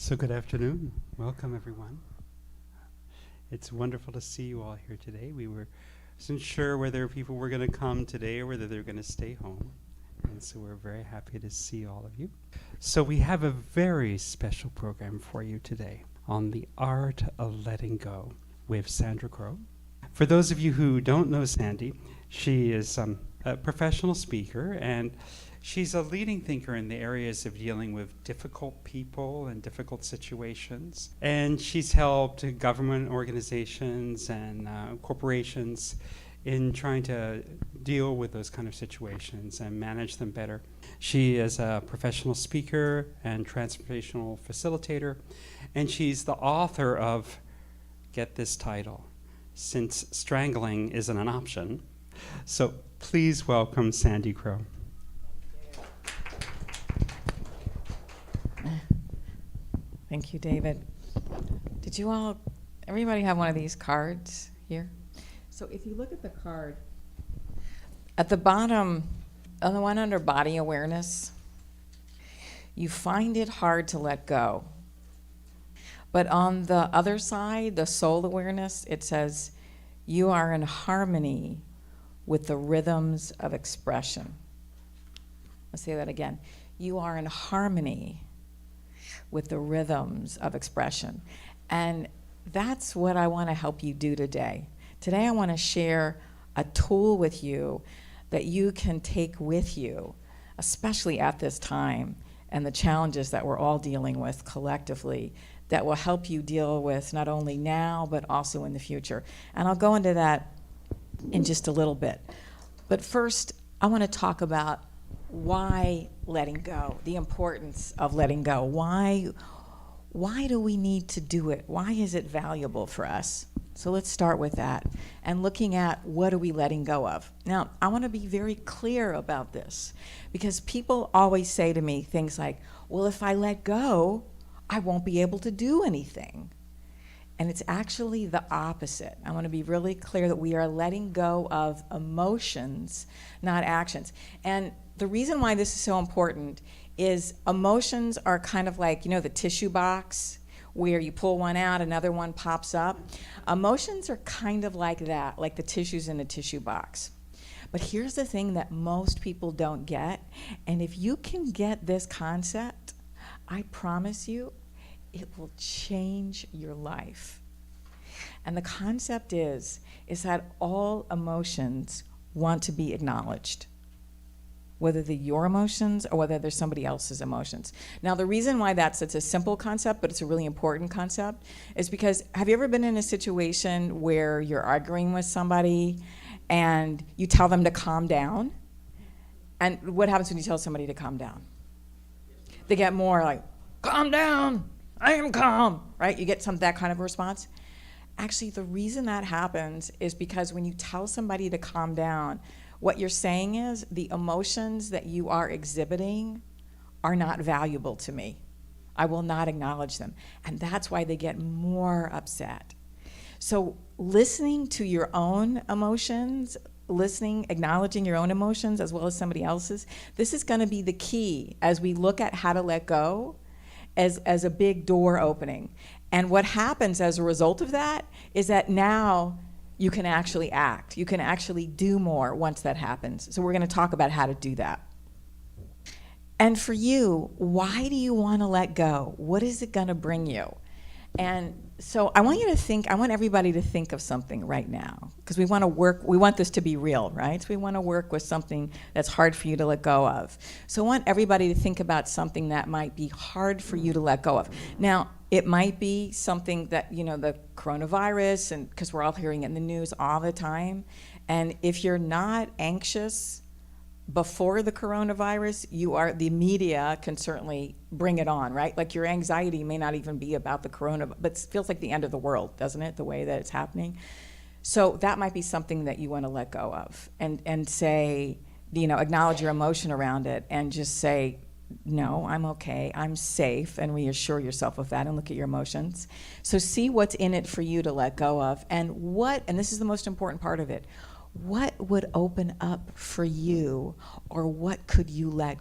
So good afternoon. Welcome, everyone. It's wonderful to see you all here today. Wasn't sure whether people were going to come today or whether they're going to stay home. And so we're very happy to see all of you. So we have a very special program for you today on the art of letting go with Sandra Crowe. For those of you who don't know Sandy, she is a professional speaker, and she's a leading thinker in the areas of dealing with difficult people and difficult situations. And she's helped government organizations and corporations in trying to deal with those kind of situations and manage them better. She is a professional speaker and transformational facilitator, and she's the author of, get this title, Since Strangling Isn't an Option. So please welcome Sandy Crowe. Thank you, David. Did everybody have one of these cards here? So if you look at the card, at the bottom, on the one under body awareness, you find it hard to let go. But on the other side, the soul awareness, it says, you are in harmony with the rhythms of expression. I'll say that again. You are in harmony with the rhythms of expression. And that's what I want to help you do today. Today I want to share a tool with you that you can take with you, especially at this time and the challenges that we're all dealing with collectively, that will help you deal with not only now but also in the future. And I'll go into that in just a little bit. But first, I want to talk about why letting go, the importance of letting go. Why do we need to do it? Why is it valuable for us? So let's start with that and looking at what are we letting go of. Now, I want to be very clear about this because people always say to me things like, well, if I let go, I won't be able to do anything. And it's actually the opposite. I want to be really clear that we are letting go of emotions, not actions. And the reason why this is so important is emotions are kind of like, the tissue box where you pull one out, another one pops up. Emotions are kind of like that, like the tissues in a tissue box. But here's the thing that most people don't get. And if you can get this concept, I promise you, it will change your life. And the concept is that all emotions want to be acknowledged, whether they're your emotions or whether they're somebody else's emotions. Now, the reason why that's such a simple concept, but it's a really important concept, is because have you ever been in a situation where you're arguing with somebody and you tell them to calm down? And what happens when you tell somebody to calm down? They get more like, calm down, I am calm, right? You get that kind of response. Actually, the reason that happens is because when you tell somebody to calm down, what you're saying is the emotions that you are exhibiting are not valuable to me. I will not acknowledge them. And that's why they get more upset. So listening to your own emotions, acknowledging your own emotions as well as somebody else's, this is going to be the key as we look at how to let go as a big door opening. And what happens as a result of that is that now you can actually act. You can actually do more once that happens. So we're going to talk about how to do that. And for you, why do you want to let go? What is it going to bring you? And so I want everybody to think of something right now, because we want this to be real, right? So we want to work with something that's hard for you to let go of. So I want everybody to think about something that might be hard for you to let go of. Now, it might be something that, the coronavirus, and because we're all hearing it in the news all the time. And if you're not anxious before the coronavirus, the media can certainly bring it on, right? Like your anxiety may not even be about the corona, but it feels like the end of the world, doesn't it? The way that it's happening. So that might be something that you want to let go of and say, acknowledge your emotion around it and just say, no, I'm okay, I'm safe, and reassure yourself of that and look at your emotions. So see what's in it for you to let go of and this is the most important part of it, what would open up for you or what could you let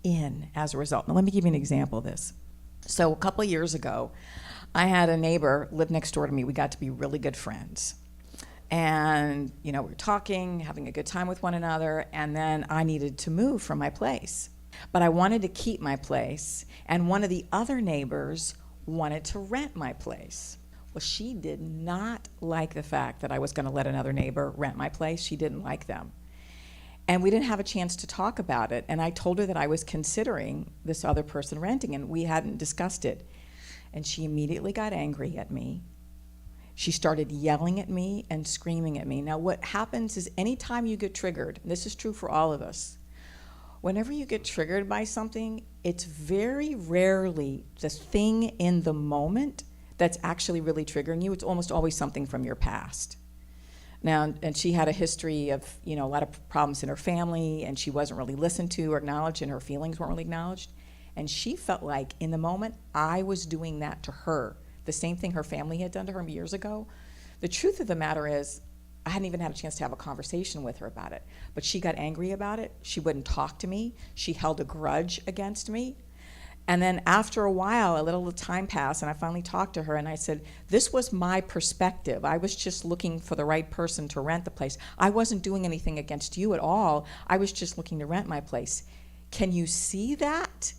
in as a result? Now let me give you an example of this. So a couple of years ago, I had a neighbor live next door to me. We got to be really good friends. And, we were talking, having a good time with one another, and then I needed to move from my place. But I wanted to keep my place, and one of the other neighbors wanted to rent my place. Well, she did not like the fact that I was going to let another neighbor rent my place. She didn't like them. And we didn't have a chance to talk about it, and I told her that I was considering this other person renting, and we hadn't discussed it. And she immediately got angry at me. She started yelling at me and screaming at me. Now, what happens is anytime you get triggered, and this is true for all of us, whenever you get triggered by something, it's very rarely the thing in the moment that's actually really triggering you. It's almost always something from your past. Now, and she had a history of, a lot of problems in her family, and she wasn't really listened to or acknowledged, and her feelings weren't really acknowledged. And she felt like, in the moment, I was doing that to her. The same thing her family had done to her years ago. The truth of the matter is, I hadn't even had a chance to have a conversation with her about it. But she got angry about it. She wouldn't talk to me. She held a grudge against me. And then after a while, a little time passed, and I finally talked to her, and I said, this was my perspective. I was just looking for the right person to rent the place. I wasn't doing anything against you at all. I was just looking to rent my place. Can you see that?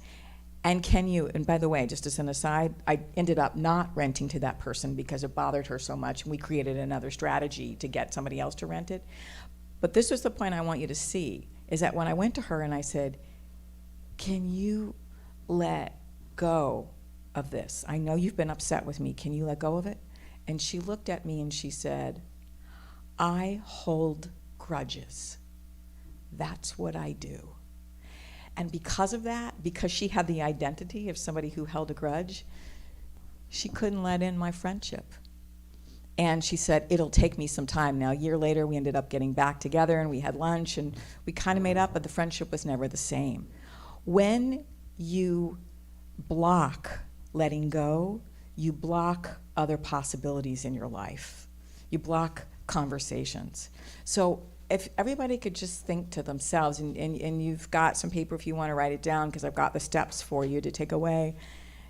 And and by the way, just as an aside, I ended up not renting to that person because it bothered her so much, and we created another strategy to get somebody else to rent it. But this was the point I want you to see, is that when I went to her and I said, can you let go of this? I know you've been upset with me. Can you let go of it? And she looked at me and she said, I hold grudges. That's what I do. And because of that, because she had the identity of somebody who held a grudge, she couldn't let in my friendship. And she said, it'll take me some time. Now, a year later, we ended up getting back together, and we had lunch, and we kind of made up, but the friendship was never the same. When you block letting go, you block other possibilities in your life. You block conversations. So if everybody could just think to themselves, and you've got some paper if you want to write it down, because I've got the steps for you to take away.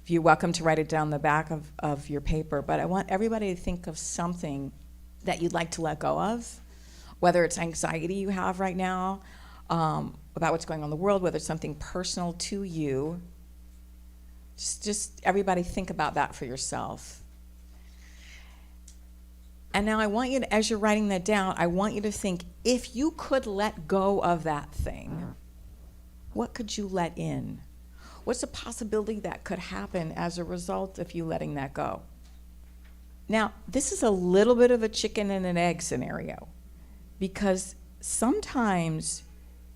If you're welcome to write it down the back of your paper, but I want everybody to think of something that you'd like to let go of, whether it's anxiety you have right now about what's going on in the world, whether it's something personal to you. Just everybody think about that for yourself. And now I want you to, as you're writing that down, I want you to think, if you could let go of that thing, what could you let in? What's the possibility that could happen as a result of you letting that go? Now, this is a little bit of a chicken and an egg scenario, because sometimes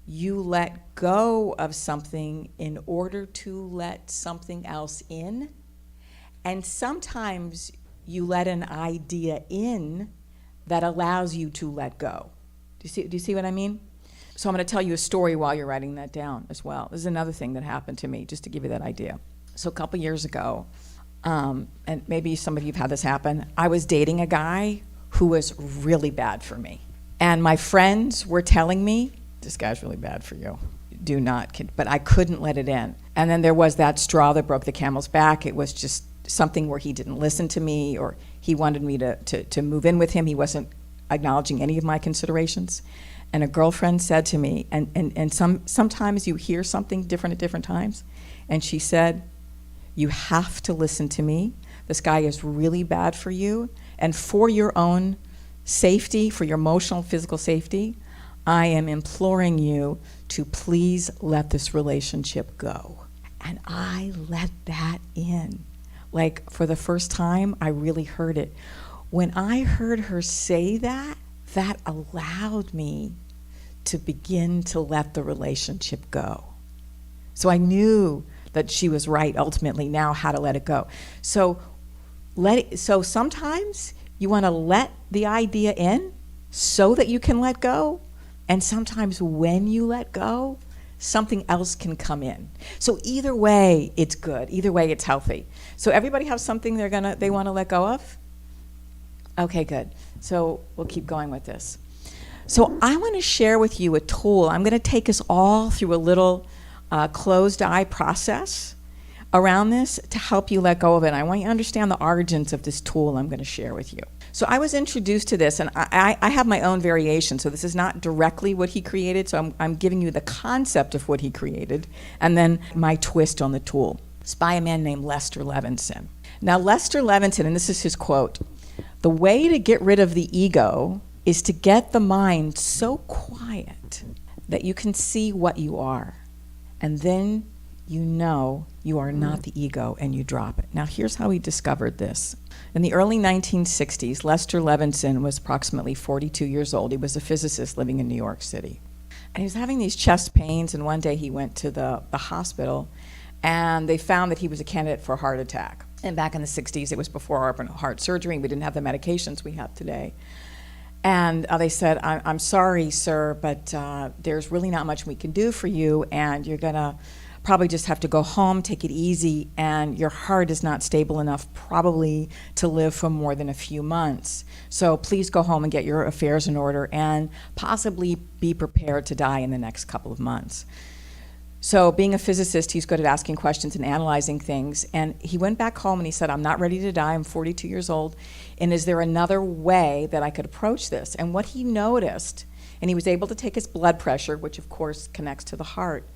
you let go of something in order to let something else in, and sometimes you let an idea in that allows you to let go. Do you see what I mean? So I'm going to tell you a story while you're writing that down as well. This is another thing that happened to me, just to give you that idea. So a couple years ago, and maybe some of you have had this happen, I was dating a guy who was really bad for me. And my friends were telling me, this guy's really bad for you. Do not, but I couldn't let it in. And then there was that straw that broke the camel's back. It was just something where he didn't listen to me, or he wanted me to move in with him. He wasn't acknowledging any of my considerations. And a girlfriend said to me, and sometimes you hear something different at different times, and she said, you have to listen to me. This guy is really bad for you, and for your own safety, for your emotional, physical safety, I am imploring you to please let this relationship go. And I let that in. Like, for the first time, I really heard it. When I heard her say that, that allowed me to begin to let the relationship go. So I knew that she was right ultimately now how to let it go. So sometimes you want to let the idea in so that you can let go, and sometimes when you let go, something else can come in. So either way, it's good. Either way, it's healthy. So everybody have something they want to let go of? Okay, good. So we'll keep going with this. So I want to share with you a tool. I'm going to take us all through a little closed eye process around this to help you let go of it. And I want you to understand the origins of this tool I'm going to share with you. So I was introduced to this, and I have my own variation, so this is not directly what he created, so I'm giving you the concept of what he created, and then my twist on the tool. It's by a man named Lester Levinson. Now, Lester Levinson, and this is his quote, "The way to get rid of the ego is to get the mind so quiet that you can see what you are, and then you know you are not the ego and you drop it." Now, here's how he discovered this. In the early 1960s, Lester Levinson was approximately 42 years old. He was a physicist living in New York City. And he was having these chest pains, and one day he went to the hospital, and they found that he was a candidate for a heart attack. And back in the 60s, it was before heart surgery. We didn't have the medications we have today. And they said, I'm sorry, sir, but there's really not much we can do for you, and you're going to probably just have to go home, take it easy, and your heart is not stable enough probably to live for more than a few months. So please go home and get your affairs in order and possibly be prepared to die in the next couple of months. So being a physicist, he's good at asking questions and analyzing things. And he went back home and he said, I'm not ready to die, I'm 42 years old, and is there another way that I could approach this? And what he noticed, and he was able to take his blood pressure, which of course connects to the heart,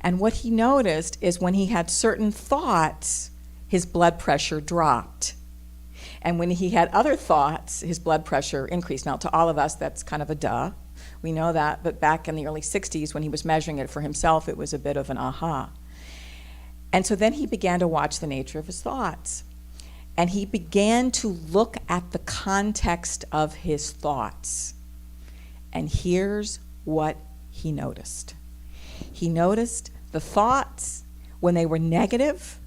and what he noticed is when he had certain thoughts, his blood pressure dropped. And when he had other thoughts, his blood pressure increased. Now, to all of us, that's kind of a duh. We know that, but back in the early 60s, when he was measuring it for himself, it was a bit of an aha. And so then he began to watch the nature of his thoughts. And he began to look at the context of his thoughts. And here's what he noticed. He noticed the thoughts, when they were negative,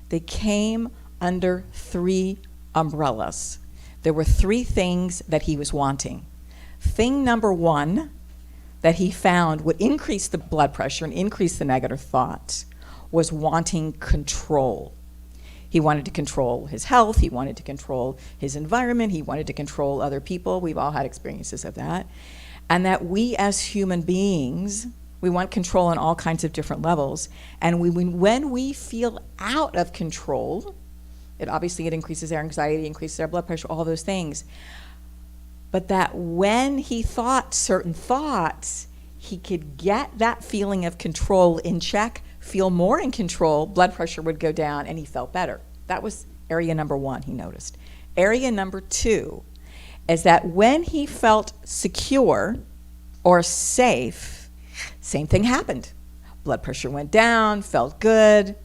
they came under 3 umbrellas. There were 3 things that he was wanting. Thing number 1 that he found would increase the blood pressure and increase the negative thoughts was wanting control. He wanted to control his health, he wanted to control his environment, he wanted to control other people. We've all had experiences of that. And that we as human beings, we want control on all kinds of different levels. And when we feel out of control, it increases our anxiety, increases our blood pressure, all those things. But that when he thought certain thoughts, he could get that feeling of control in check, feel more in control, blood pressure would go down, and he felt better. That was area number 1, he noticed. Area number 2 is that when he felt secure or safe, same thing happened. Blood pressure went down, felt good.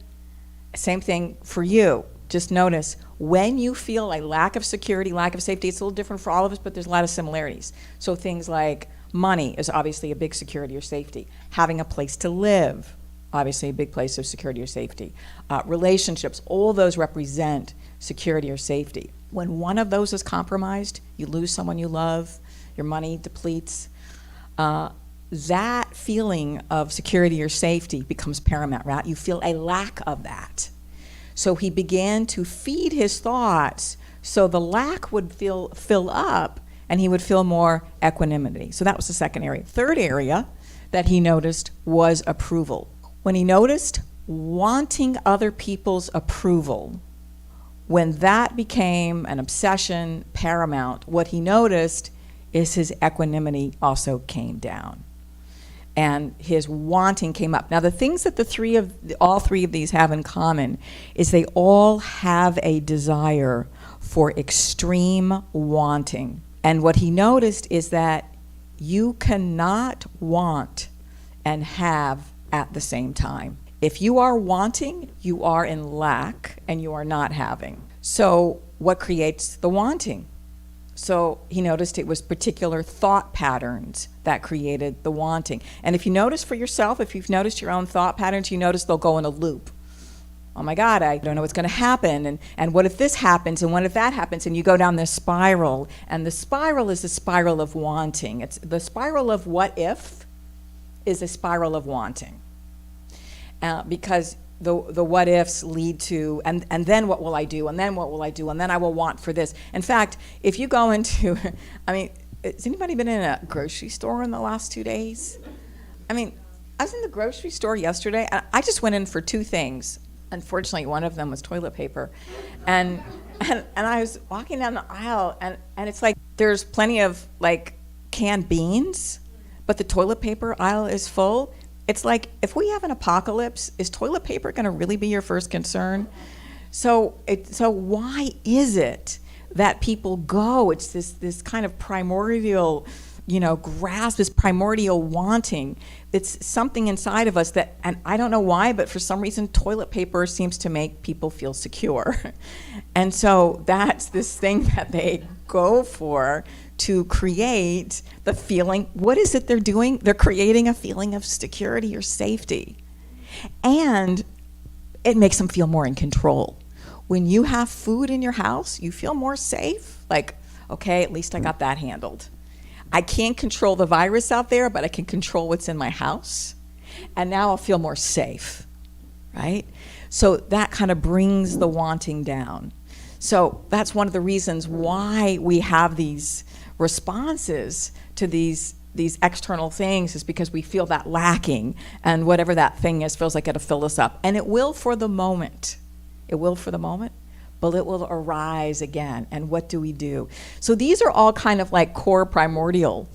Same thing for you. Just notice, when you feel a lack of security, lack of safety, it's a little different for all of us, but there's a lot of similarities. So things like money is obviously a big security or safety. Having a place to live, obviously a big place of security or safety. Relationships, all those represent security or safety. When one of those is compromised, you lose someone you love, your money depletes, that feeling of security or safety becomes paramount, right? You feel a lack of that. So he began to feed his thoughts so the lack would fill up and he would feel more equanimity. So that was the second area. Third area that he noticed was approval. When he noticed wanting other people's approval, when that became an obsession, paramount, what he noticed is his equanimity also came down. And his wanting came up. Now, the things that all three of these have in common is they all have a desire for extreme wanting. And what he noticed is that you cannot want and have at the same time. If you are wanting, you are in lack, and you are not having. So what creates the wanting? So he noticed it was particular thought patterns that created the wanting. And if you notice for yourself, if you've noticed your own thought patterns, you notice they'll go in a loop. Oh my God, I don't know what's going to happen, and what if this happens, and what if that happens, and you go down this spiral, and the spiral is a spiral of wanting. It's the spiral of what if is a spiral of wanting. Because the what ifs lead to, and then what will I do, and then what will I do, and then I will want for this. In fact, if you go into, has anybody been in a grocery store in the last 2 days? I was in the grocery store yesterday, and I just went in for 2 things. Unfortunately, one of them was toilet paper. And I was walking down the aisle, and it's like there's plenty of like canned beans, but the toilet paper aisle is full. It's like, if we have an apocalypse, is toilet paper going to really be your first concern? So why is it that people go? It's this kind of primordial, grasp, this primordial wanting. It's something inside of us that, and I don't know why, but for some reason, toilet paper seems to make people feel secure. And so that's this thing that they go for to create the feeling. What is it they're doing? They're creating a feeling of security or safety. And it makes them feel more in control. When you have food in your house, you feel more safe. Like, okay, at least I got that handled. I can't control the virus out there, but I can control what's in my house. And now I'll feel more safe, right? So that kind of brings the wanting down. So that's one of the reasons why we have these responses to these external things, is because we feel that lacking, and whatever that thing is feels like it'll fill us up. And it will for the moment. It will for the moment, but it will arise again. And what do we do? So these are all kind of like core primordial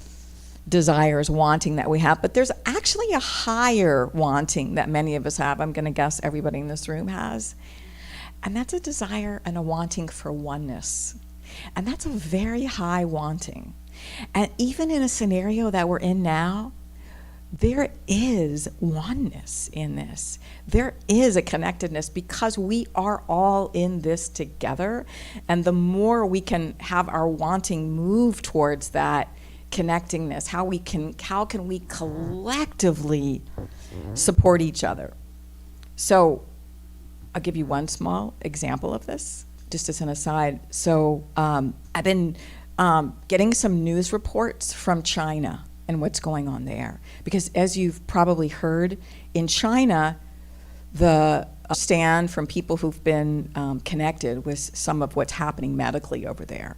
desires, wanting that we have. But there's actually a higher wanting that many of us have. I'm going to guess everybody in this room has. And that's a desire and a wanting for oneness. And that's a very high wanting. And even in a scenario that we're in now, there is oneness in this. There is a connectedness because we are all in this together. And the more we can have our wanting move towards that connectingness, how can we collectively support each other? So I'll give you one small example of this, just as an aside. So I've been getting some news reports from China and what's going on there. Because as you've probably heard, in China, the stand from people who've been connected with some of what's happening medically over there.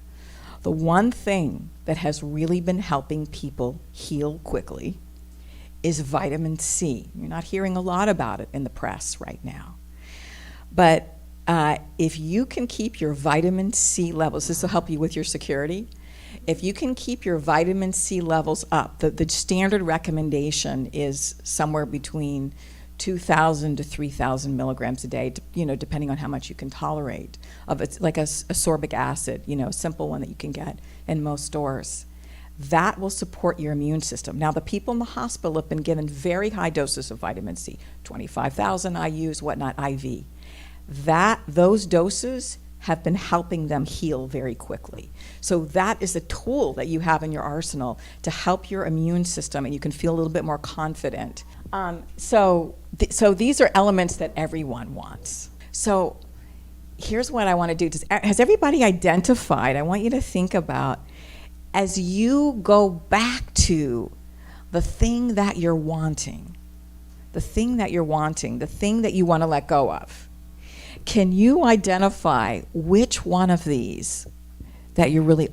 The one thing that has really been helping people heal quickly is vitamin C. You're not hearing a lot about it in the press right now. But if you can keep your vitamin C levels, this will help you with your security. If you can keep your vitamin C levels up, the standard recommendation is somewhere between 2,000 to 3,000 milligrams a day, depending on how much you can tolerate. It's like ascorbic acid, a simple one that you can get in most stores. That will support your immune system. Now, the people in the hospital have been given very high doses of vitamin C, 25,000 IUs, whatnot, IV. Those doses have been helping them heal very quickly. So that is a tool that you have in your arsenal to help your immune system, and you can feel a little bit more confident. So these are elements that everyone wants. So here's what I want to do. Has everybody identified? I want you to think about, as you go back to the thing that you're wanting, the thing that you want to let go of. Can you identify which one of these that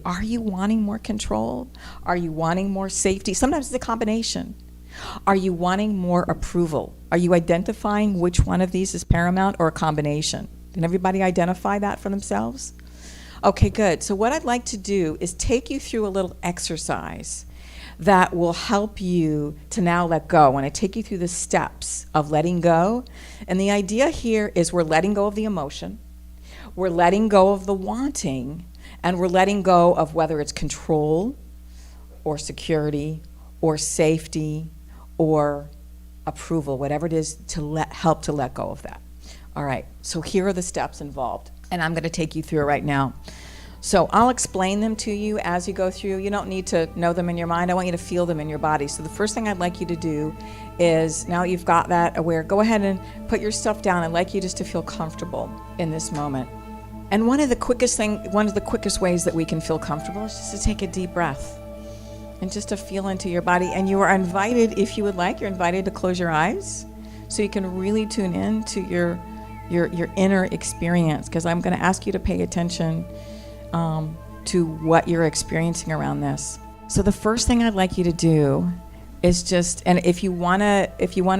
are you wanting more control? Are you wanting more safety? Sometimes it's a combination. Are you wanting more approval? Are you identifying which one of these is paramount, or a combination? Can everybody identify that for themselves? Okay, good. So what I'd like to do is take you through a little exercise that will help you to now let go. When I take you through the steps of letting go, and the idea here is we're letting go of the emotion, we're letting go of the wanting, and we're letting go of whether it's control or security or safety or approval, whatever it is, to help to let go of that. All right, so here are the steps involved, and I'm going to take you through it right now. So I'll explain them to you as you go through. You don't need to know them in your mind. I want you to feel them in your body. So the first thing I'd like you to do is, now you've got that aware, go ahead and put your stuff down. I'd like you just to feel comfortable in this moment. And one of the quickest ways that we can feel comfortable is just to take a deep breath and just to feel into your body. And you are invited, if you would like, you're invited to close your eyes so you can really tune in to your inner experience, because I'm going to ask you to pay attention to what you're experiencing around this. So the first thing I'd like you to do is just, and if you wanna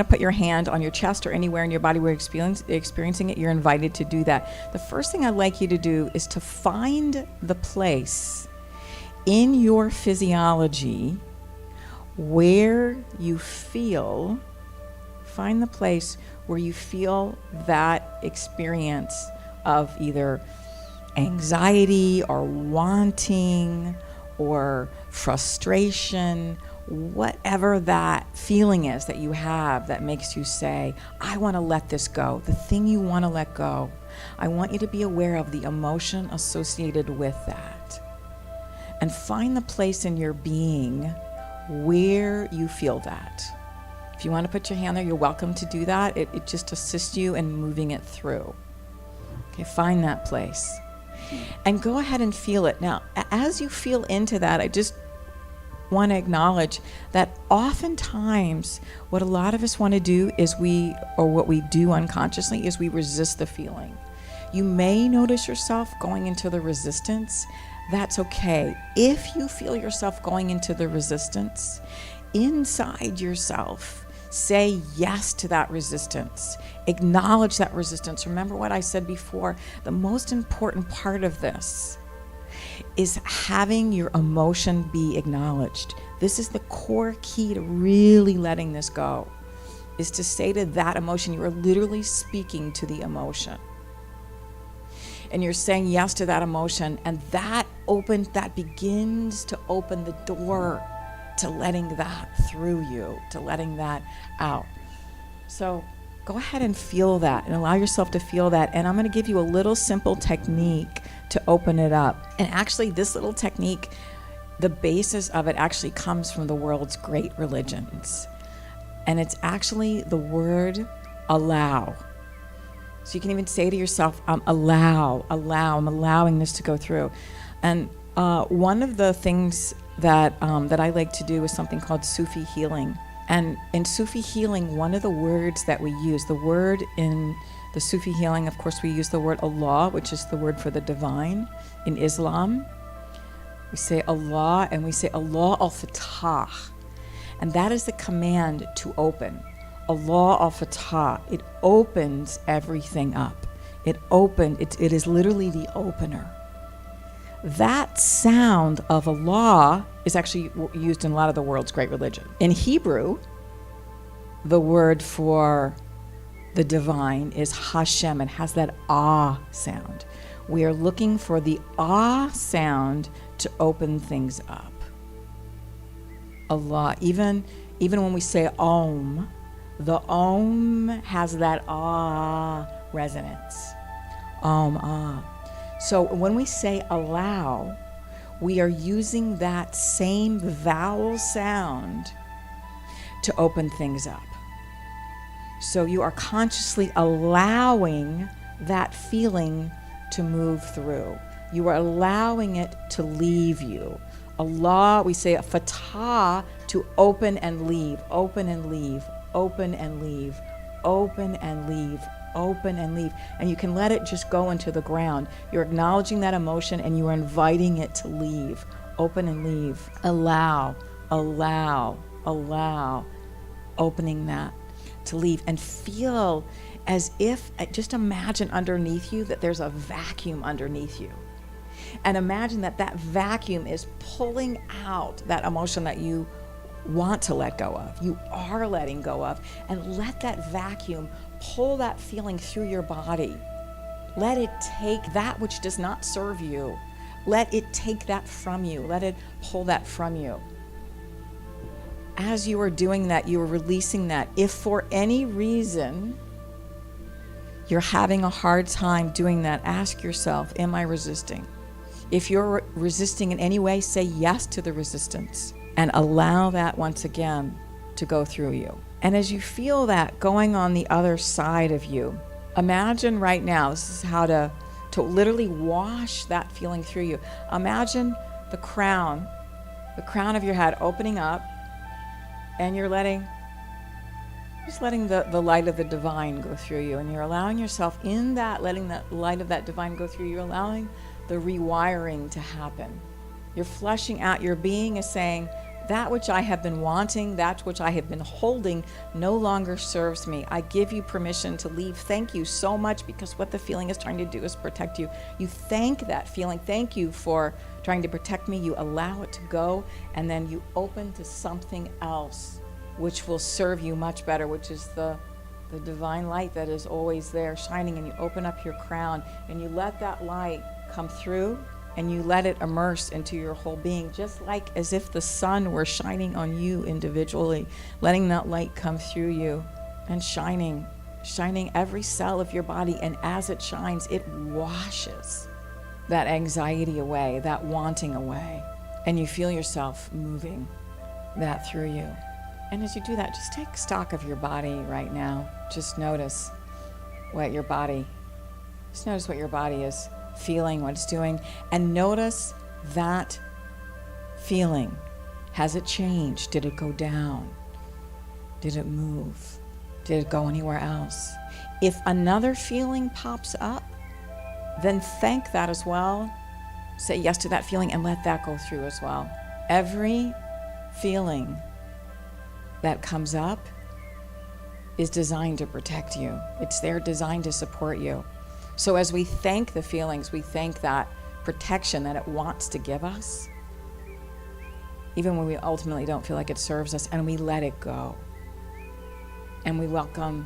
put your hand on your chest or anywhere in your body where you're experiencing it, you're invited to do that. The first thing I'd like you to do is to find the place in your physiology where you feel, find the place where you feel that experience of either anxiety or wanting or frustration, whatever that feeling is that you have that makes you say, I want to let this go, the thing you want to let go. I want you to be aware of the emotion associated with that. And find the place in your being where you feel that. If you want to put your hand there, you're welcome to do that. It just assists you in moving it through. Okay, find that place. And go ahead and feel it. Now, as you feel into that, I just want to acknowledge that oftentimes what a lot of us want to do is what we do unconsciously is we resist the feeling. You may notice yourself going into the resistance. That's okay. If you feel yourself going into the resistance, inside yourself, say yes to that resistance. Acknowledge that resistance. Remember what I said before. The most important part of this is having your emotion be acknowledged. This is the core key to really letting this go, is to say to that emotion, you are literally speaking to the emotion. And you're saying yes to that emotion, and that begins to open the door to letting that through you, to letting that out. So go ahead and feel that and allow yourself to feel that. And I'm going to give you a little simple technique to open it up. And actually, this little technique, the basis of it actually comes from the world's great religions. And it's actually the word allow. So you can even say to yourself, allow, I'm allowing this to go through. And one of the things that I like to do is something called Sufi healing. And in Sufi healing, one of the words that we use, the word in the Sufi healing, of course, we use the word Allah, which is the word for the divine. In Islam, we say Allah, and we say Allah al-Fatah. And that is the command to open. Allah al-Fatah. It opens everything up. It is literally the opener. That sound of Allah is actually used in a lot of the world's great religion. In Hebrew, the word for the divine is Hashem. It has that ah sound. We are looking for the ah sound to open things up. Allah, even when we say Om, the Om has that ah resonance. Om, ah. So when we say allow, we are using that same vowel sound to open things up. So you are consciously allowing that feeling to move through. You are allowing it to leave you. Allah, we say fatah, to open and leave, open and leave, open and leave, open and leave, open and leave. And you can let it just go into the ground. You're acknowledging that emotion and you are inviting it to leave. Open and leave. Allow, allow, allow. Opening that to leave. And feel as if, just imagine underneath you that there's a vacuum underneath you. And imagine that that vacuum is pulling out that emotion that you want to let go of, you are letting go of, and let that vacuum pull that feeling through your body. Let it take that which does not serve you. Let it take that from you. Let it pull that from you. As you are doing that, you are releasing that. If for any reason you're having a hard time doing that, ask yourself, am I resisting? If you're resisting in any way, say yes to the resistance and allow that once again to go through you. And as you feel that going on the other side of you, imagine right now, this is how to literally wash that feeling through you. Imagine the crown of your head opening up, and you're just letting the light of the divine go through you. And you're allowing yourself in that, letting that light of that divine go through you, you're allowing the rewiring to happen. You're flushing out, your being is saying, that which I have been wanting, that which I have been holding, no longer serves me. I give you permission to leave. Thank you so much, because what the feeling is trying to do is protect you. You thank that feeling. Thank you for trying to protect me. You allow it to go, and then you open to something else which will serve you much better, which is the divine light that is always there shining. And you open up your crown and you let that light come through, and you let it immerse into your whole being, just like as if the sun were shining on you individually, letting that light come through you and shining every cell of your body. And as it shines, it washes that anxiety away, that wanting away, and you feel yourself moving that through you. And as you do that, just take stock of your body right now. Just notice what your body is feeling, what it's doing, and notice that feeling. Has it changed? Did it go down? Did it move? Did it go anywhere else? If another feeling pops up, then thank that as well. Say yes to that feeling and let that go through as well. Every feeling that comes up is designed to protect you. It's there designed to support you. So as we thank the feelings, we thank that protection that it wants to give us, even when we ultimately don't feel like it serves us, and we let it go. And we welcome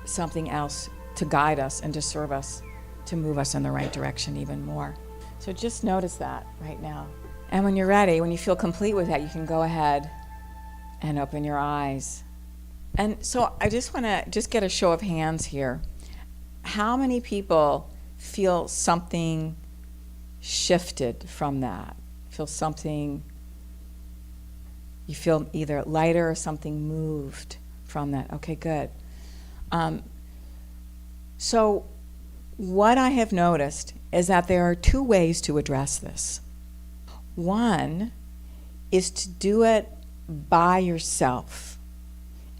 something else to guide us and to serve us, to move us in the right direction even more. So just notice that right now. And when you're ready, when you feel complete with that, you can go ahead and open your eyes. And so I just want to just get a show of hands here. How many people feel something shifted from that? Feel something, you feel either lighter or something moved from that? Okay, good. So what I have noticed is that there are two ways to address this. One is to do it by yourself.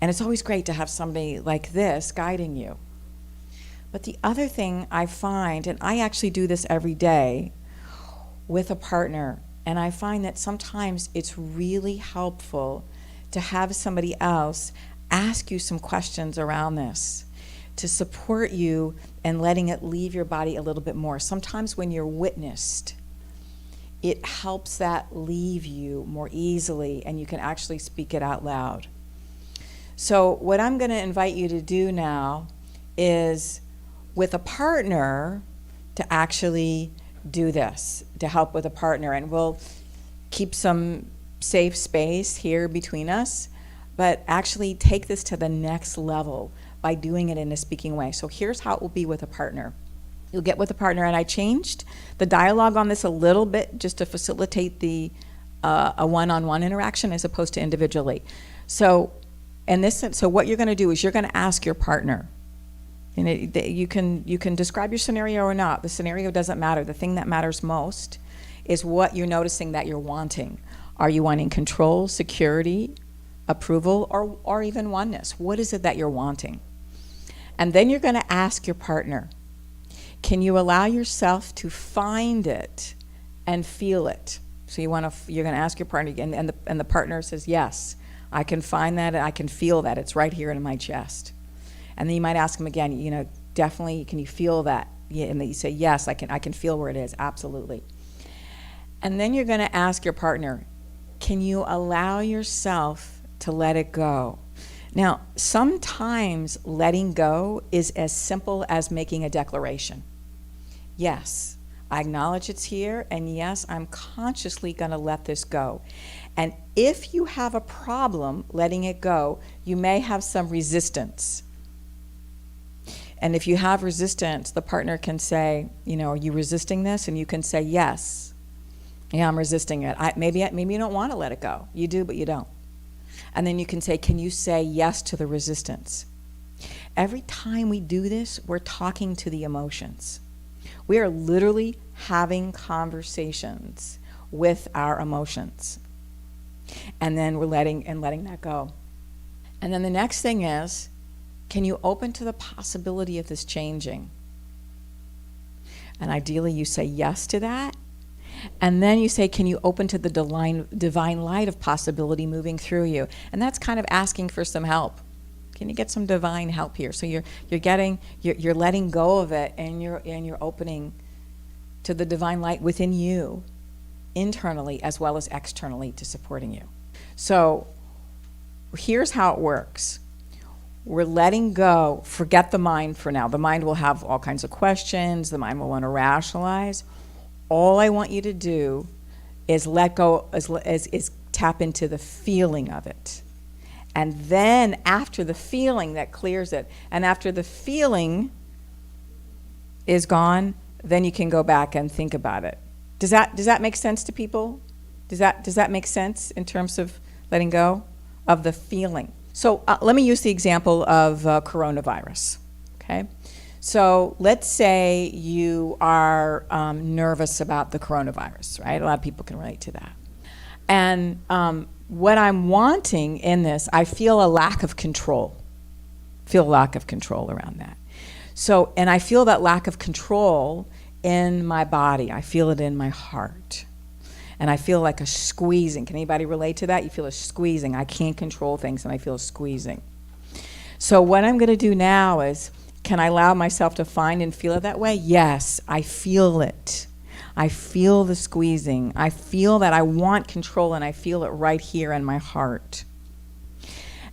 And it's always great to have somebody like this guiding you. But the other thing I find, and I actually do this every day with a partner, and I find that sometimes it's really helpful to have somebody else ask you some questions around this to support you and letting it leave your body a little bit more. Sometimes when you're witnessed, it helps that leave you more easily, and you can actually speak it out loud. So what I'm going to invite you to do now is, with a partner, to actually do this, to help with a partner. And we'll keep some safe space here between us, but actually take this to the next level by doing it in a speaking way. So here's how it will be with a partner. You'll get with a partner, and I changed the dialogue on this a little bit just to facilitate the a one-on-one interaction as opposed to individually. So what you're going to do is you're going to ask your partner. And you can describe your scenario or not. The scenario doesn't matter. The thing that matters most is what you're noticing that you're wanting. Are you wanting control, security, approval, or even oneness? What is it that you're wanting? And then you're going to ask your partner, can you allow yourself to find it and feel it? So you're going to ask your partner, and the partner says, yes, I can find that, and I can feel that. It's right here in my chest. And then you might ask them again, definitely, can you feel that? Yeah, and then you say, yes, I can feel where it is, absolutely. And then you're going to ask your partner, can you allow yourself to let it go? Now, sometimes letting go is as simple as making a declaration. Yes, I acknowledge it's here, and yes, I'm consciously going to let this go. And if you have a problem letting it go, you may have some resistance. And if you have resistance, the partner can say, are you resisting this? And you can say, yes. Yeah, I'm resisting it. Maybe you don't want to let it go. You do, but you don't. And then you can say, can you say yes to the resistance? Every time we do this, we're talking to the emotions. We are literally having conversations with our emotions. And then we're letting that go. And then the next thing is, can you open to the possibility of this changing? And ideally you say yes to that. And then you say, can you open to the divine light of possibility moving through you? And that's kind of asking for some help. Can you get some divine help here? So you're letting go of it, and you're opening to the divine light within you, internally as well as externally, to supporting you. So here's how it works. We're letting go, forget the mind for now. The mind will have all kinds of questions, the mind will want to rationalize. All I want you to do is let go, is tap into the feeling of it. And then after the feeling, that clears it. And after the feeling is gone, then you can go back and think about it. Does that make sense to people? Does that make sense in terms of letting go of the feeling? So let me use the example of coronavirus, okay? So let's say you are nervous about the coronavirus, right? A lot of people can relate to that. And what I'm wanting in this, I feel a lack of control. Feel a lack of control around that. So, and I feel that lack of control in my body. I feel it in my heart. And I feel like a squeezing. Can anybody relate to that? You feel a squeezing. I can't control things, and I feel a squeezing. So what I'm going to do now is, can I allow myself to find and feel it that way? Yes, I feel it. I feel the squeezing. I feel that I want control, and I feel it right here in my heart.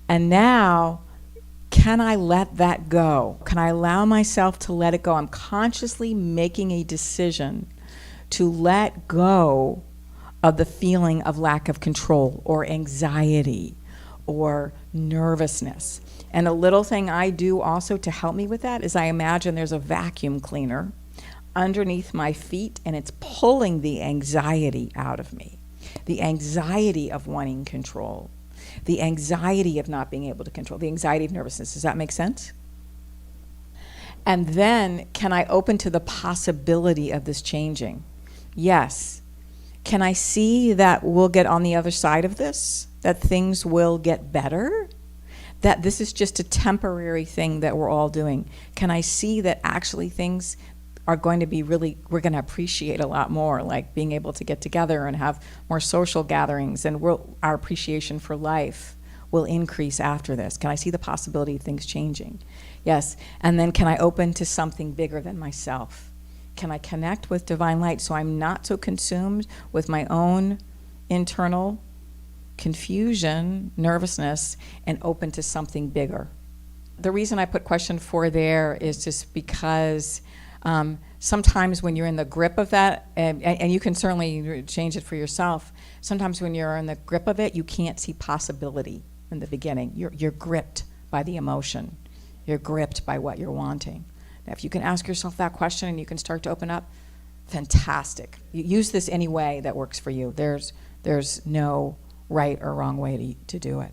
And now, can I let that go? Can I allow myself to let it go? I'm consciously making a decision to let go of the feeling of lack of control or anxiety or nervousness. And a little thing I do also to help me with that is I imagine there's a vacuum cleaner underneath my feet, and it's pulling the anxiety out of me. The anxiety of wanting control. The anxiety of not being able to control. The anxiety of nervousness. Does that make sense? And then, can I open to the possibility of this changing? Yes. Can I see that we'll get on the other side of this? That things will get better? That this is just a temporary thing that we're all doing? Can I see that actually things are going to be really, we're going to appreciate a lot more, like being able to get together and have more social gatherings, and our appreciation for life will increase after this? Can I see the possibility of things changing? Yes. And then can I open to something bigger than myself? Can I connect with divine light so I'm not so consumed with my own internal confusion, nervousness, and open to something bigger? The reason I put question 4 there is just because sometimes when you're in the grip of that, and you can certainly change it for yourself, sometimes when you're in the grip of it, you can't see possibility in the beginning. You're gripped by the emotion. You're gripped by what you're wanting. Now, if you can ask yourself that question and you can start to open up, fantastic. You use this any way that works for you. There's no right or wrong way to do it.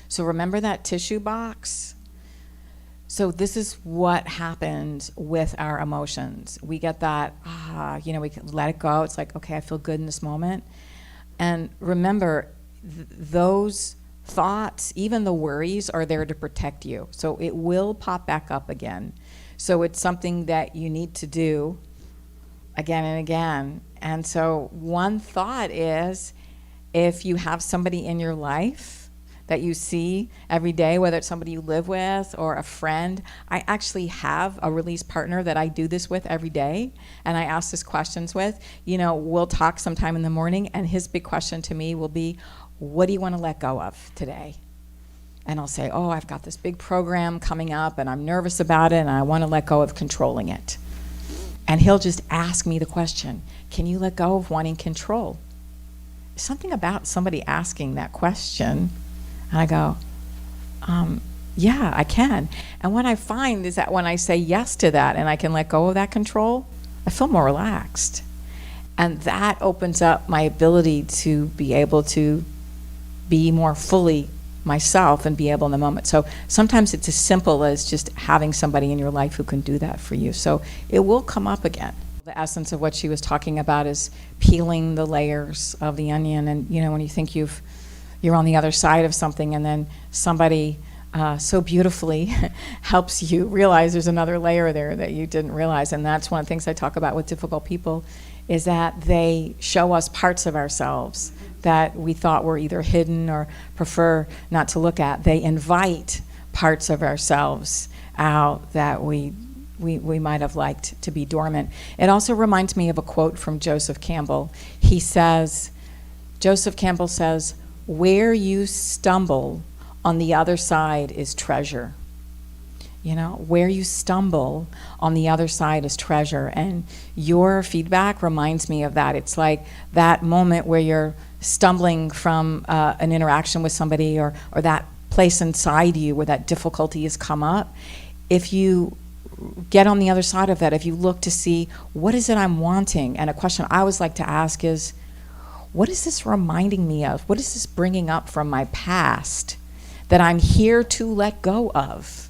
So remember that tissue box? So this is what happens with our emotions. We get that, we can let it go. It's like, okay, I feel good in this moment. And remember, those thoughts, even the worries, are there to protect you. So it will pop back up again. So it's something that you need to do again and again. And so one thought is, if you have somebody in your life that you see every day, whether it's somebody you live with or a friend. I actually have a release partner that I do this with every day, and I ask these questions with. We'll talk sometime in the morning, and his big question to me will be, what do you want to let go of today? And I'll say, I've got this big program coming up, and I'm nervous about it, and I want to let go of controlling it. And he'll just ask me the question, can you let go of wanting control? Something about somebody asking that question. And I go, yeah, I can. And what I find is that when I say yes to that and I can let go of that control, I feel more relaxed. And that opens up my ability to be able to be more fully myself and be able in the moment. So sometimes it's as simple as just having somebody in your life who can do that for you. So it will come up again. The essence of what she was talking about is peeling the layers of the onion. And when you think you're on the other side of something, and then somebody so beautifully helps you realize there's another layer there that you didn't realize. And that's one of the things I talk about with difficult people is that they show us parts of ourselves that we thought were either hidden or prefer not to look at. They invite parts of ourselves out that we might have liked to be dormant. It also reminds me of a quote from Joseph Campbell. Joseph Campbell says, "Where you stumble, on the other side is treasure." You know, where you stumble, on the other side is treasure. And your feedback reminds me of that. It's like that moment where you're stumbling from an interaction with somebody, or that place inside you where that difficulty has come up. If you get on the other side of that, if you look to see, what is it I'm wanting? And a question I always like to ask is, what is this reminding me of? What is this bringing up from my past that I'm here to let go of?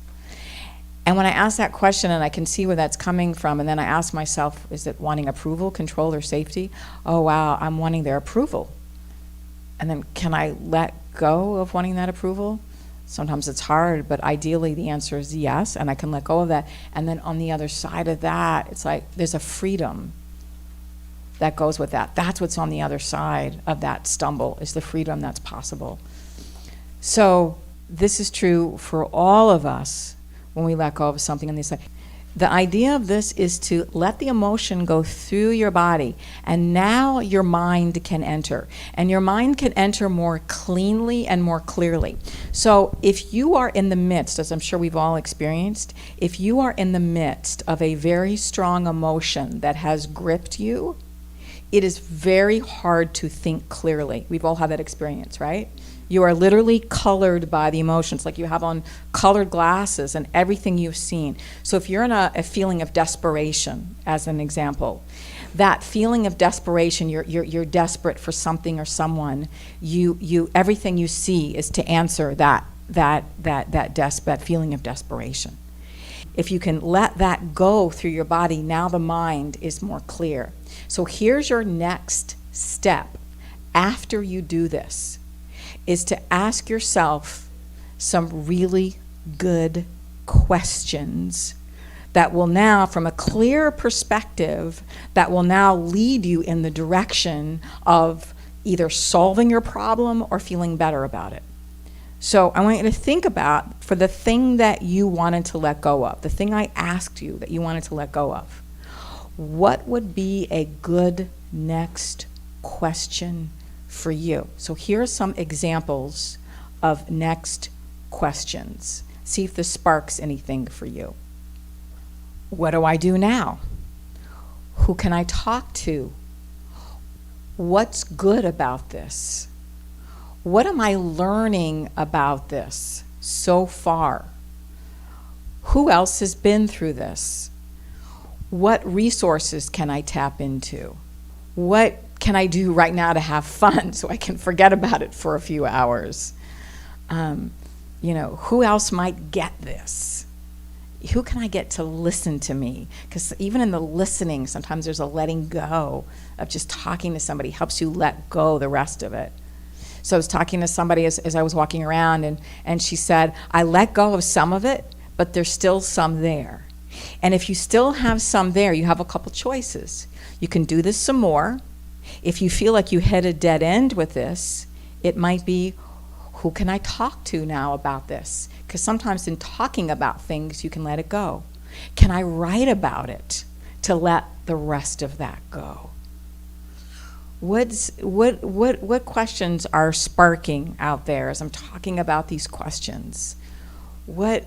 And when I ask that question and I can see where that's coming from, and then I ask myself, is it wanting approval, control, or safety? Oh, wow, I'm wanting their approval. And then can I let go of wanting that approval? Sometimes it's hard, but ideally the answer is yes, and I can let go of that. And then on the other side of that, it's like there's a freedom that goes with that. That's what's on the other side of that stumble, is the freedom that's possible. So this is true for all of us when we let go of something on this side. The idea of this is to let the emotion go through your body, and now your mind can enter. And your mind can enter more cleanly and more clearly. So if you are in the midst, as I'm sure we've all experienced, if you are in the midst of a very strong emotion that has gripped you, it is very hard to think clearly. We've all had that experience, right? You are literally colored by the emotions, like you have on colored glasses and everything you've seen. So if you're in a feeling of desperation, as an example, that feeling of desperation, you're desperate for something or someone, everything you see is to answer that feeling of desperation. If you can let that go through your body, now the mind is more clear. So here's your next step after you do this, is to ask yourself some really good questions that will now, from a clear perspective, that will now lead you in the direction of either solving your problem or feeling better about it. So I want you to think about, for the thing that you wanted to let go of, the thing I asked you that you wanted to let go of, what would be a good next question for you? So here are some examples of next questions. See if this sparks anything for you. What do I do now? Who can I talk to? What's good about this? What am I learning about this so far? Who else has been through this? What resources can I tap into? What can I do right now to have fun so I can forget about it for a few hours? Who else might get this? Who can I get to listen to me? Because even in the listening, sometimes there's a letting go of just talking to somebody, helps you let go the rest of it. So I was talking to somebody as I was walking around, and she said, I let go of some of it, but there's still some there. And if you still have some there, you have a couple choices. You can do this some more. If you feel like you hit a dead end with this, it might be, who can I talk to now about this? Because sometimes in talking about things, you can let it go. Can I write about it to let the rest of that go? What questions are sparking out there as I'm talking about these questions? I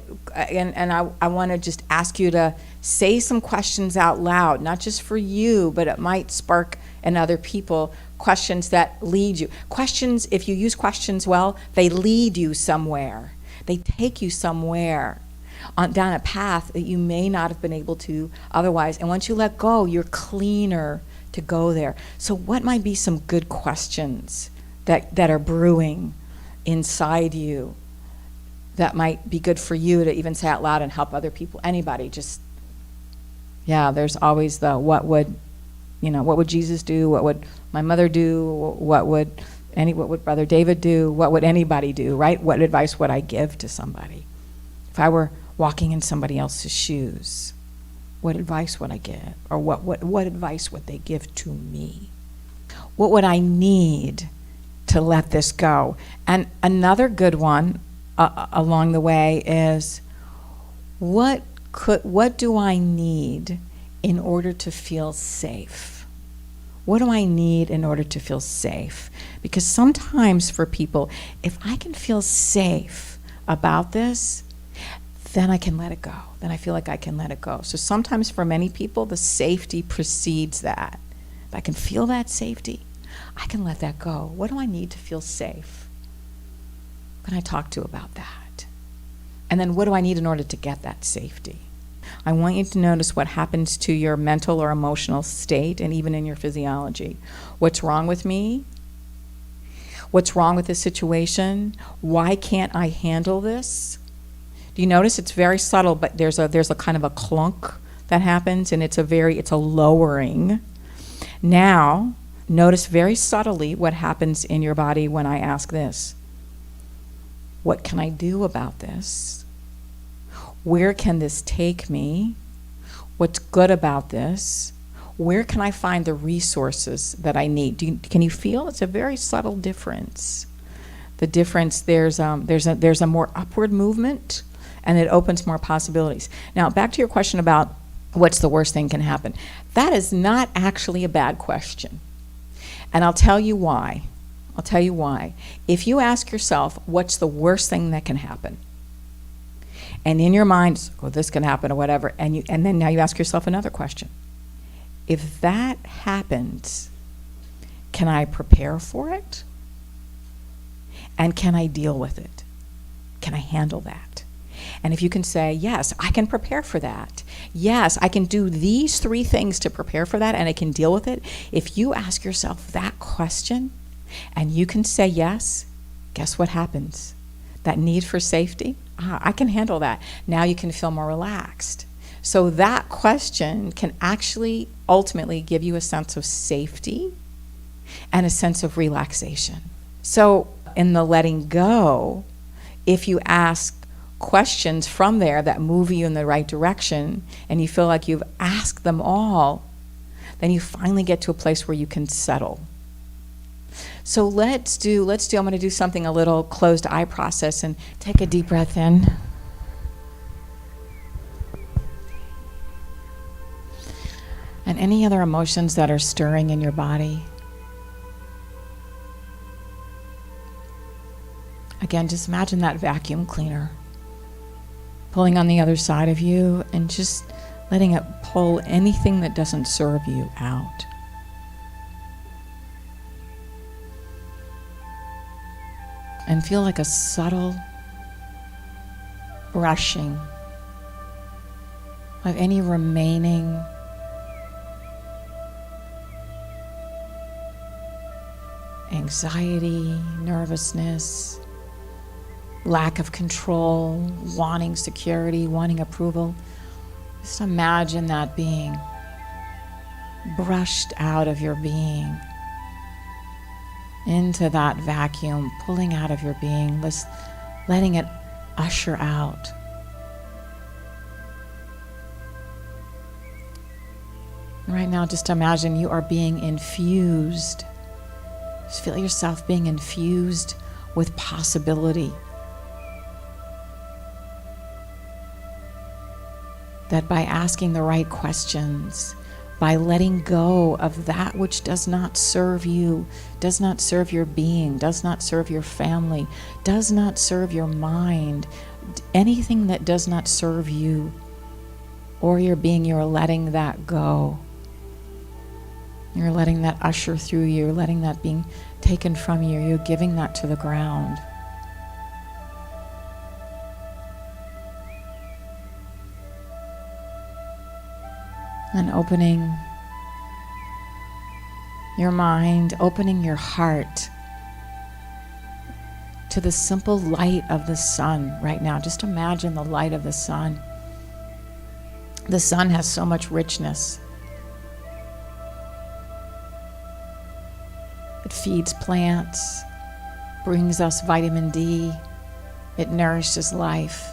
want to just ask you to say some questions out loud, not just for you, but it might spark in other people questions that lead you. Questions, if you use questions well, they lead you somewhere. They take you somewhere down a path that you may not have been able to otherwise. And once you let go, you're cleaner to go there. So what might be some good questions that are brewing inside you that might be good for you to even say out loud and help other people? Anybody, there's always the what would Jesus do? What would my mother do? What would Brother David do? What would anybody do, right? What advice would I give to somebody? If I were walking in somebody else's shoes, what advice would I give? Or what advice would they give to me? What would I need to let this go? And another good one along the way is, what do I need in order to feel safe? What do I need in order to feel safe? Because sometimes for people, if I can feel safe about this, then I can let it go. Then I feel like I can let it go. So sometimes for many people, the safety precedes that. If I can feel that safety, I can let that go. What do I need to feel safe? Who can I talk to about that? And then what do I need in order to get that safety? I want you to notice what happens to your mental or emotional state and even in your physiology. What's wrong with me? What's wrong with this situation? Why can't I handle this? Do you notice it's very subtle, but there's a kind of a clunk that happens, and it's a lowering. Now, notice very subtly what happens in your body when I ask this. What can I do about this? Where can this take me? What's good about this? Where can I find the resources that I need? Can you feel? It's a very subtle difference. The difference, there's a more upward movement, and it opens more possibilities. Now, back to your question about what's the worst thing can happen. That is not actually a bad question. And I'll tell you why. If you ask yourself, what's the worst thing that can happen? And in your mind, oh, this can happen or whatever, and then now you ask yourself another question. If that happens, can I prepare for it? And can I deal with it? Can I handle that? And if you can say, yes, I can prepare for that. Yes, I can do these 3 things to prepare for that, and I can deal with it. If you ask yourself that question, and you can say yes, guess what happens? That need for safety, I can handle that. Now you can feel more relaxed. So that question can actually ultimately give you a sense of safety and a sense of relaxation. So in the letting go, if you ask questions from there that move you in the right direction, and you feel like you've asked them all, then you finally get to a place where you can settle. So let's do, I'm going to do something a little closed eye process, and take a deep breath in. And any other emotions that are stirring in your body. Again, just imagine that vacuum cleaner pulling on the other side of you and just letting it pull anything that doesn't serve you out. And feel like a subtle brushing of any remaining anxiety, nervousness, lack of control, wanting security, wanting approval. Just imagine that being brushed out of your being into that vacuum, pulling out of your being, letting it usher out. Right now, just imagine you are being infused. Just feel yourself being infused with possibility. That by asking the right questions, by letting go of that which does not serve you, does not serve your being, does not serve your family, does not serve your mind, anything that does not serve you or your being, you're letting that go. You're letting that usher through you. You're letting that being taken from you. You're giving that to the ground. And opening your mind, opening your heart to the simple light of the sun right now. Just imagine the light of the sun. The sun has so much richness. It feeds plants, brings us vitamin D. It nourishes life.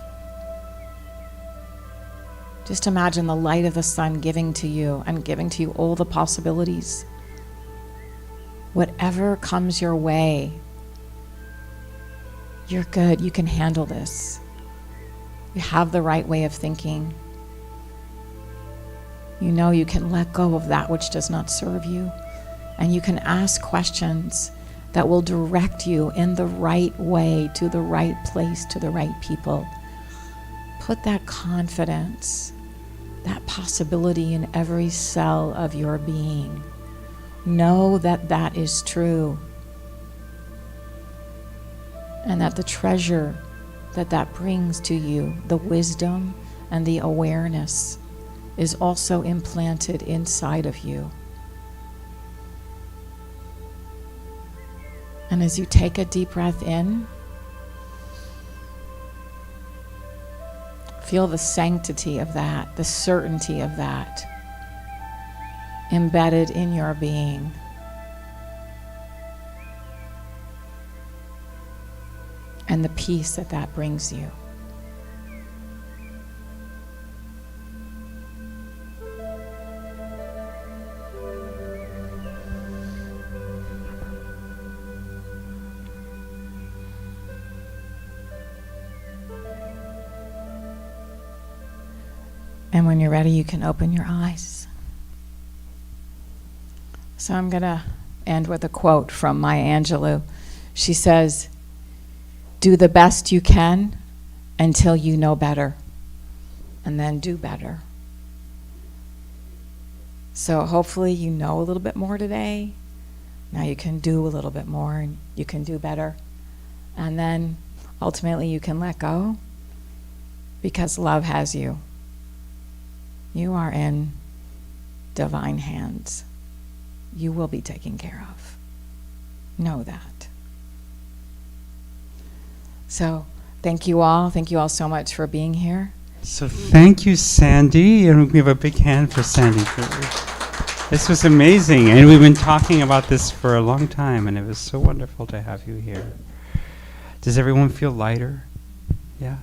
Just imagine the light of the sun giving to you and giving to you all the possibilities. Whatever comes your way, you're good. You can handle this. You have the right way of thinking. You know you can let go of that which does not serve you, and you can ask questions that will direct you in the right way, to the right place, to the right people. Put that confidence, that possibility in every cell of your being. Know that that is true, and that the treasure that that brings to you, the wisdom and the awareness, is also implanted inside of you. And as you take a deep breath in, feel the sanctity of that, the certainty of that embedded in your being. And the peace that that brings you. And when you're ready, you can open your eyes. So I'm going to end with a quote from Maya Angelou. She says, "Do the best you can until you know better, and then do better." So hopefully you know a little bit more today. Now you can do a little bit more, and you can do better. And then ultimately you can let go, because love has you. You are in divine hands. You will be taken care of. Know that. So thank you all. Thank you all so much for being here. So thank you, Sandy, and we have a big hand for Sandy. This was amazing, and we've been talking about this for a long time, and it was so wonderful to have you here. Does everyone feel lighter? Yeah?